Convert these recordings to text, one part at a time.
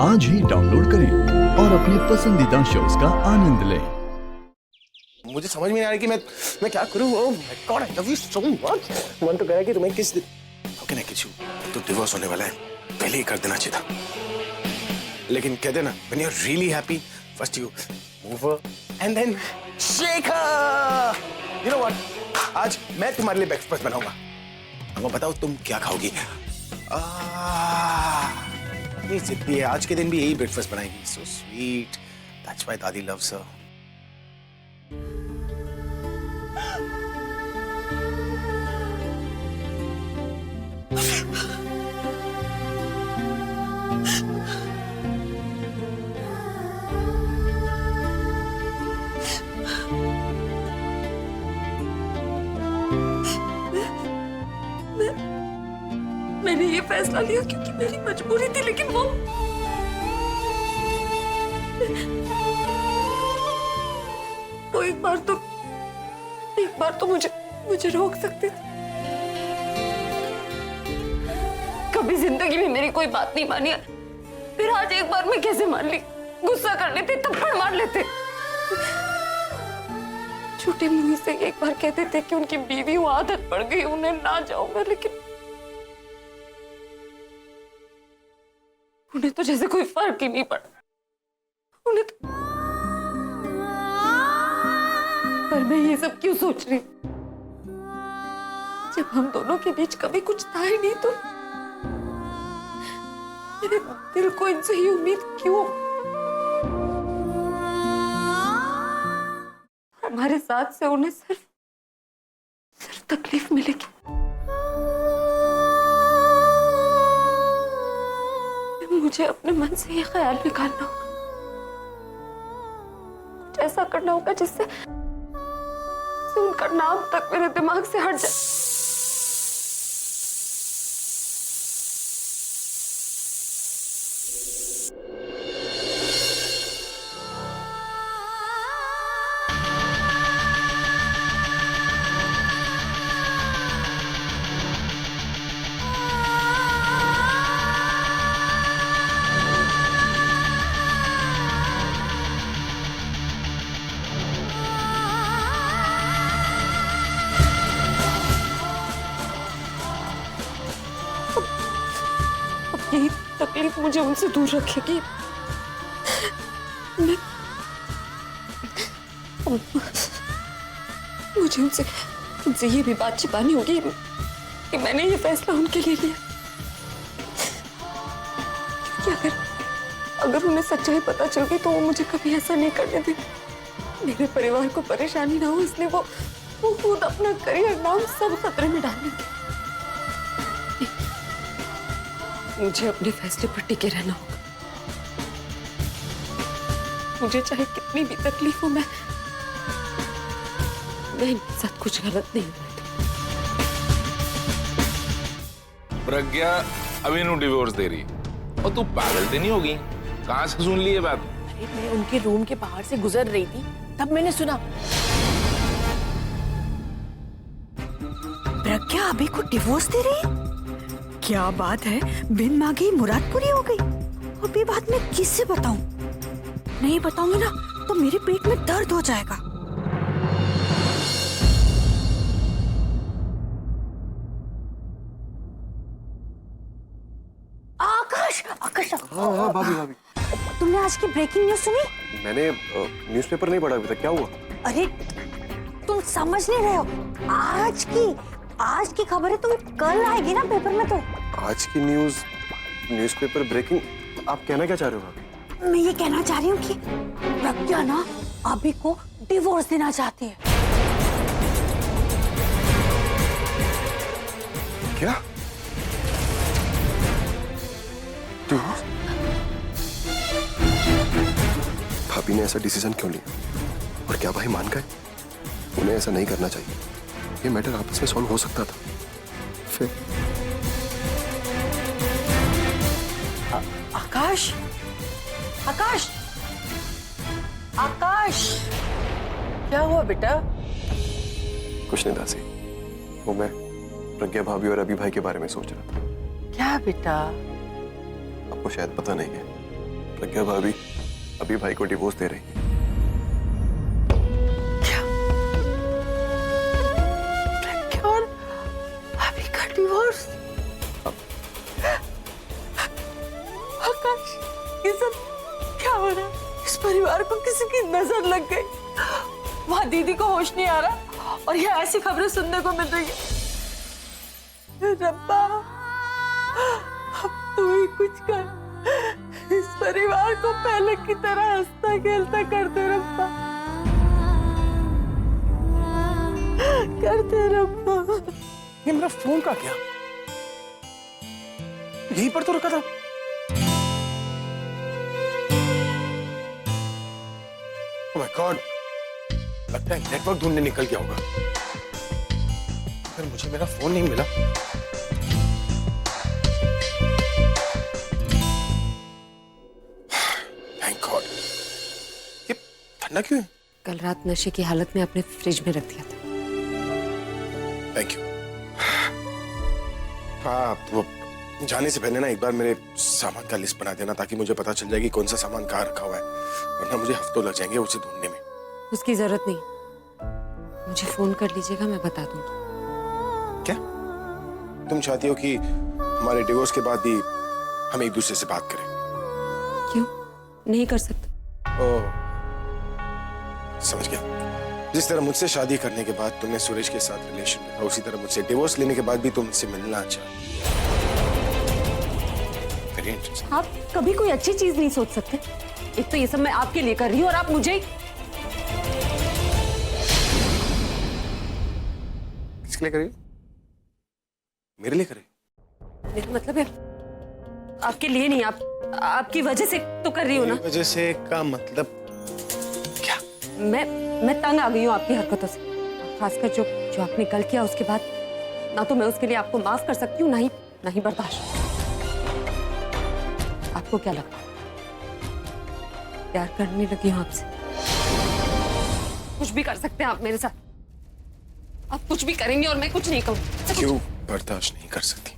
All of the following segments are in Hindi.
आज ही डाउनलोड करें और अपने पसंदीदा शोज का आनंद लें। मुझे समझ में नहीं आ रहा कि मैं क्या करूं। Oh my God, I love you so much. मन तो कह रहा है कि तुम्हें किस हाउ कैन आई किस यू। तो डिवोर्स होने वाला है, पहले ही कर देना चाहिए था। लेकिन कहते ना, when you are really happy, first you move her and then shake her. You know what, आज मैं तुम्हारे लिए ब्रेकफास्ट बनाऊंगा। अब बताओ तुम क्या खाओगी। ये जिद्दी है, आज के दिन भी यही ब्रेकफास्ट बनाएगी। सो स्वीट, दैट्स व्हाई दादी लव्स हर। मैंने ये फैसला लिया क्योंकि मेरी मजबूरी थी, लेकिन वो एक बार तो मुझे रोक सकते थे। कभी जिंदगी में मेरी कोई बात नहीं मानी, फिर आज एक बार में कैसे मान ली। गुस्सा कर लेते, थप्पड़ मार लेते। छोटे मुंह से एक बार कहते थे कि उनकी बीवी वो आदत पड़ गई, उन्हें ना जाऊंगा, लेकिन उन्हें तो जैसे कोई फर्क ही नहीं पड़ा। उन्हें तो... पर मैं ये सब क्यों सोच रही, जब हम दोनों के बीच कभी कुछ था ही नहीं। तो मेरे दिल को इनसे ही उम्मीद क्यों? हमारे साथ से उन्हें सिर्फ तकलीफ मिलेगी। मुझे अपने मन से ये ख्याल निकालना होगा, कुछ ऐसा करना होगा जिससे उनका नाम तक मेरे दिमाग से हट जाए। यही तकलीफ मुझे उनसे दूर रखेगी। मुझे उनसे ये भी बात छिपानी होगी कि मैंने ये फैसला उनके लिए लिया, क्योंकि अगर उन्हें सच्चाई पता चल गई तो वो मुझे कभी ऐसा नहीं करने देंगे। मेरे परिवार को परेशानी ना हो, इसलिए वो खुद अपना करियर, नाम सब खतरे में डाल देंगे। मुझे अपने फैसले पर टिके रहना होगा। मुझे चाहे कितनी भी तकलीफ हो, मैं इनके साथ कुछ गलत नहीं करती। प्रज्ञा अभी इन्हों डिवोर्स दे रही, और तू पागल तो नहीं होगी? कहाँ से सुन ली ये बात? अरे मैं उनके रूम के बाहर से गुजर रही थी, तब मैंने सुना। प्रज्ञा अभी को डिवोर्स दे रही है? क्या बात है, बिन मांगे मुराद पूरी हो गई। अब ये बात मैं किससे बताऊं? नहीं बताऊंगी ना तो मेरे पेट में दर्द हो जाएगा। आकाश, आकाश। हाँ भाभी। तुमने आज की ब्रेकिंग न्यूज सुनी? मैंने न्यूज़पेपर नहीं पढ़ा अभी तक। क्या हुआ? अरे तुम समझ नहीं रहे हो। आज की खबरें तो कल आएगी ना पेपर में। तो आज की न्यूज़पेपर ब्रेकिंग? आप कहना क्या चाह रहे हो? मैं ये कहना चाह रही हूँ कि प्रज्ञा ना अभी को डिवोर्स देना चाहती है। क्या? डिवोर्स? भाभी ने ऐसा डिसीजन क्यों लिया? और क्या भाई मान गए? उन्हें ऐसा नहीं करना चाहिए। ये मैटर आपस में सॉल्व हो सकता था। फिर आकाश, आकाश, आकाश, क्या हुआ बेटा? कुछ नहीं दासी, वो मैं प्रज्ञा भाभी और अभी भाई के बारे में सोच रहा था। क्या बेटा? आपको शायद पता नहीं है, प्रज्ञा भाभी अभी भाई को डिवोर्स दे रही है। प्रज्ञा और भाभी का डिवोर्स? आकाश, ये सब क्या हो रहा है? इस परिवार को किसी की नजर लग गई। वहां दीदी को होश नहीं आ रहा और ये ऐसी खबरें सुनने को मिल रही है। रब्बा, अब तू ही कुछ कर। इस परिवार को पहले की तरह हंसता खेलता कर दे रब्बा, कर दे रब्बा। ये मेरा फोन का क्या? यहीं पर तो रखा था। Oh my God! लगता है नेटवर्क ढूंढने निकल गया होगा। अगर मुझे मेरा फोन नहीं मिला थैंक गॉड। ये ठंडा क्यों है? कल रात नशे की हालत में अपने फ्रिज में रख दिया था। Thank you. हाँ, वो जाने से पहले ना एक बार मेरे सामान का लिस्ट बना देना ताकि मुझे पता चल जाएगी कौन सा सामान कहाँ रखा हुआ है, वरना मुझे हफ्तों लग जाएंगे उसे ढूंढने में। उसकी जरूरत नहीं, मुझे फोन कर लीजिएगा, मैं बता दूंगी। क्या तुम चाहती हो कि हमारे डिवोर्स के बाद भी हम एक दूसरे से बात करें? क्यों नहीं कर सकते? ओह, समझ गया। जिस तरह मुझसे शादी करने के बाद तुमने सुरेश के साथ रिलेशन रखा, उसी तरह मुझसे डिवोर्स लेने के बाद भी तुम मुझसे मिलना चाहती। Very interesting. आप कभी कोई अच्छी चीज नहीं सोच सकते? एक तो ये सब मैं आपके लिए कर रही हूँ और आप मुझे किसके लिए करिए? मेरे लिए करे? मेरा मतलब है आपके लिए नहीं, आपकी वजह से तो कर रही हूँ ना। मेरी वजह से का मतलब क्या? मैं तंग आ गई हूँ आपकी हरकतों से, खासकर जो आपने कल किया उसके बाद। ना तो मैं उसके लिए आपको माफ कर सकती हूँ, ना ही बर्दाश्त। आपको क्या लगता है प्यार करने लगी हूँ आपसे? कुछ भी कर सकते हैं आप मेरे साथ, आप कुछ भी करेंगे और मैं कुछ नहीं कहूँ। क्यों बर्दाश्त नहीं कर सकती?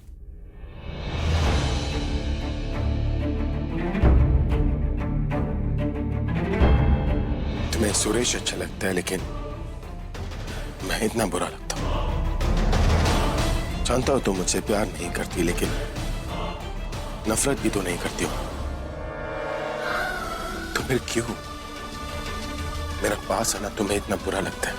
तुम्हें सुरेश अच्छा लगता है, लेकिन मैं इतना बुरा लगता हूं। जानता हूं तुम मुझसे प्यार नहीं करती, लेकिन नफरत भी तो नहीं करती हो। तो फिर क्यों मेरा पास आना तुम्हें इतना बुरा लगता है?